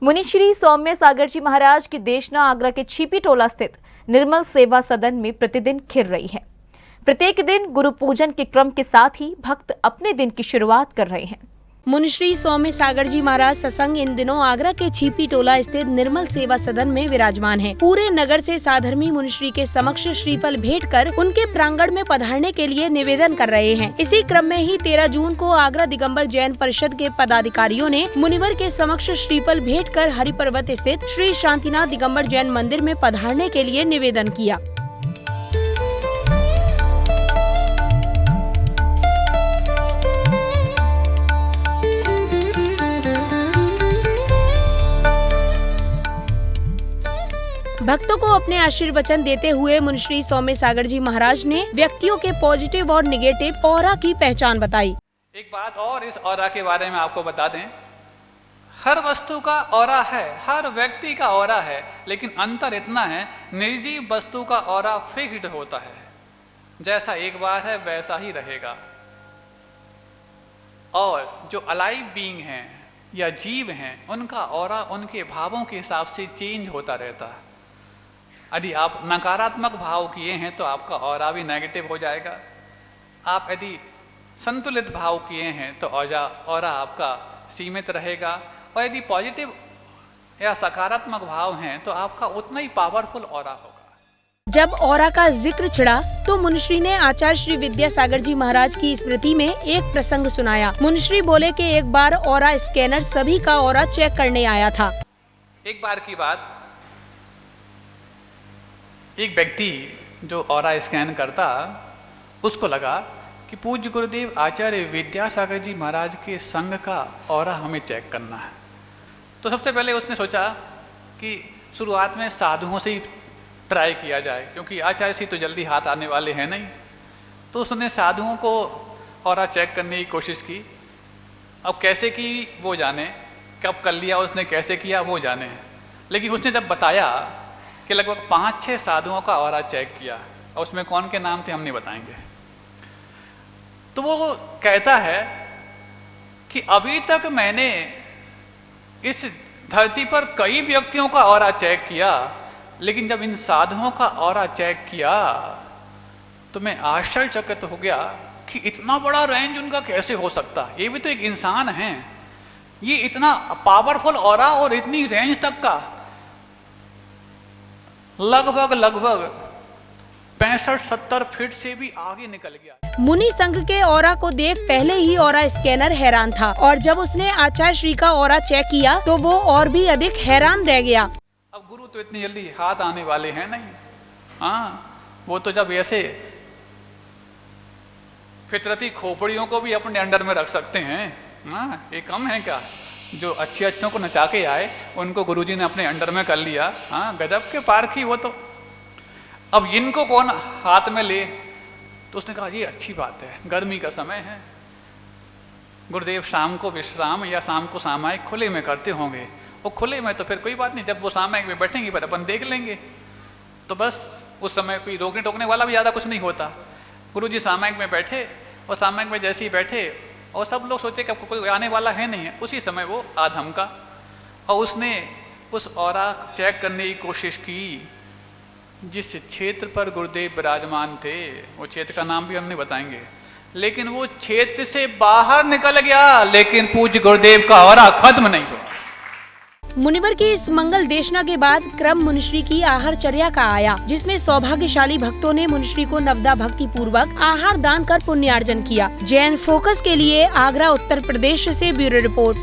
मुनिश्री सौम्य सागर जी महाराज की देशना आगरा के छिपी टोला स्थित निर्मल सेवा सदन में प्रतिदिन खिल रही है। प्रत्येक दिन गुरु पूजन के क्रम के साथ ही भक्त अपने दिन की शुरुआत कर रहे हैं। मुनिश्री सौम्य सागर जी महाराज सत्संग इन दिनों आगरा के छिपी टोला स्थित निर्मल सेवा सदन में विराजमान है। पूरे नगर से साधर्मी मुनिश्री के समक्ष श्रीफल भेंट कर उनके प्रांगण में पधारने के लिए निवेदन कर रहे हैं। इसी क्रम में ही 13 जून को आगरा दिगंबर जैन परिषद के पदाधिकारियों ने मुनिवर के समक्ष श्रीफल भेंट कर हरिपर्वत स्थित श्री शांतिनाथ दिगंबर जैन मंदिर में पधारने के लिए निवेदन किया। भक्तों को अपने आशीर्वचन देते हुए मुनिश्री सौम्य सागर जी महाराज ने व्यक्तियों के पॉजिटिव और निगेटिव ऑरा की पहचान बताई। एक बात और इस ऑरा के बारे में आपको बता दें, हर वस्तु का ऑरा है, हर व्यक्ति का ऑरा है, लेकिन अंतर इतना है, निर्जीव वस्तु का ऑरा फिक्स्ड होता है, जैसा एक बार है वैसा ही रहेगा। और जो अलाइव बीइंग हैं या जीव हैं, उनका ऑरा उनके भावों के हिसाब से चेंज होता रहता है। यदि आप नकारात्मक भाव किए हैं तो आपका ऑरा भी नेगेटिव हो जाएगा। आप यदि संतुलित भाव किए हैं तो ऑरा आपका सीमित रहेगा, और यदि पॉजिटिव या सकारात्मक भाव हैं तो आपका उतना ही पावरफुल ऑरा होगा। जब ऑरा का जिक्र छिड़ा तो मुनिश्री ने आचार्य श्री विद्यासागर जी महाराज की स्मृति में एक प्रसंग सुनाया। मुनिश्री बोले कि एक बार ऑरा स्कैनर सभी का ऑरा चेक करने आया था। एक बार की बात, एक व्यक्ति जो ऑरा स्कैन करता, उसको लगा कि पूज्य गुरुदेव आचार्य विद्यासागर जी महाराज के संघ का ऑरा हमें चेक करना है। तो सबसे पहले उसने सोचा कि शुरुआत में साधुओं से ही ट्राई किया जाए, क्योंकि आचार्य से तो जल्दी हाथ आने वाले हैं नहीं। तो उसने साधुओं को ऑरा चेक करने की कोशिश की। अब कैसे की वो जाने, कब कर लिया उसने, कैसे किया वो जाने। लेकिन उसने जब बताया कि लगभग 5-6 साधुओं का ऑरा चेक किया, और उसमें कौन के नाम थे हम नहीं बताएंगे, तो वो कहता है कि अभी तक मैंने इस धरती पर कई व्यक्तियों का ऑरा चेक किया, लेकिन जब इन साधुओं का ऑरा चेक किया तो मैं आश्चर्यचकित हो गया कि इतना बड़ा रेंज उनका कैसे हो सकता। ये भी तो एक इंसान है, ये इतना पावरफुल ऑरा और इतनी रेंज तक का, लगभग 65-70 फीट से भी आगे निकल गया। मुनि संघ के ऑरा को देख पहले ही ऑरा स्कैनर हैरान था, और जब उसने आचार्य श्री का ऑरा चेक किया तो वो और भी अधिक हैरान रह गया। अब गुरु तो इतनी जल्दी हाथ आने वाले हैं नहीं। हाँ, वो तो जब ऐसे फितरती खोपड़ियों को भी अपने अंडर में रख सकते हैं। हाँ, ये कम है क्या? जो अच्छों को नचा के आए उनको गुरुजी ने अपने अंडर में कर लिया। हाँ, गजब के पारखी वो तो। अब इनको कौन हाथ में ले? तो उसने कहा ये अच्छी बात है, गर्मी का समय है, गुरुदेव शाम को विश्राम या शाम को सामायिक खुले में करते होंगे। वो खुले में तो फिर कोई बात नहीं, जब वो सामायिक में बैठेंगे फिर अपन देख लेंगे। तो बस उस समय कोई रोकने टोकने वाला भी ज़्यादा कुछ नहीं होता। गुरुजी सामायिक में बैठे, और सामायिक में जैसे ही बैठे और सब लोग सोचे कि अब कोई आने वाला है नहीं है, उसी समय वो आधमका, और उसने उस ऑरा चेक करने की कोशिश की जिस क्षेत्र पर गुरुदेव विराजमान थे। वो क्षेत्र का नाम भी हम नहीं बताएंगे, लेकिन वो क्षेत्र से बाहर निकल गया, लेकिन पूज्य गुरुदेव का ऑरा खत्म नहीं हुआ। मुनिवर की इस मंगल देशना के बाद क्रम मुनिश्री की आहारचर्या का आया, जिसमें सौभाग्यशाली भक्तों ने मुनिश्री को नवदा भक्ति पूर्वक आहार दान कर पुण्यार्जन किया। जैन फोकस के लिए आगरा उत्तर प्रदेश से ब्यूरो रिपोर्ट।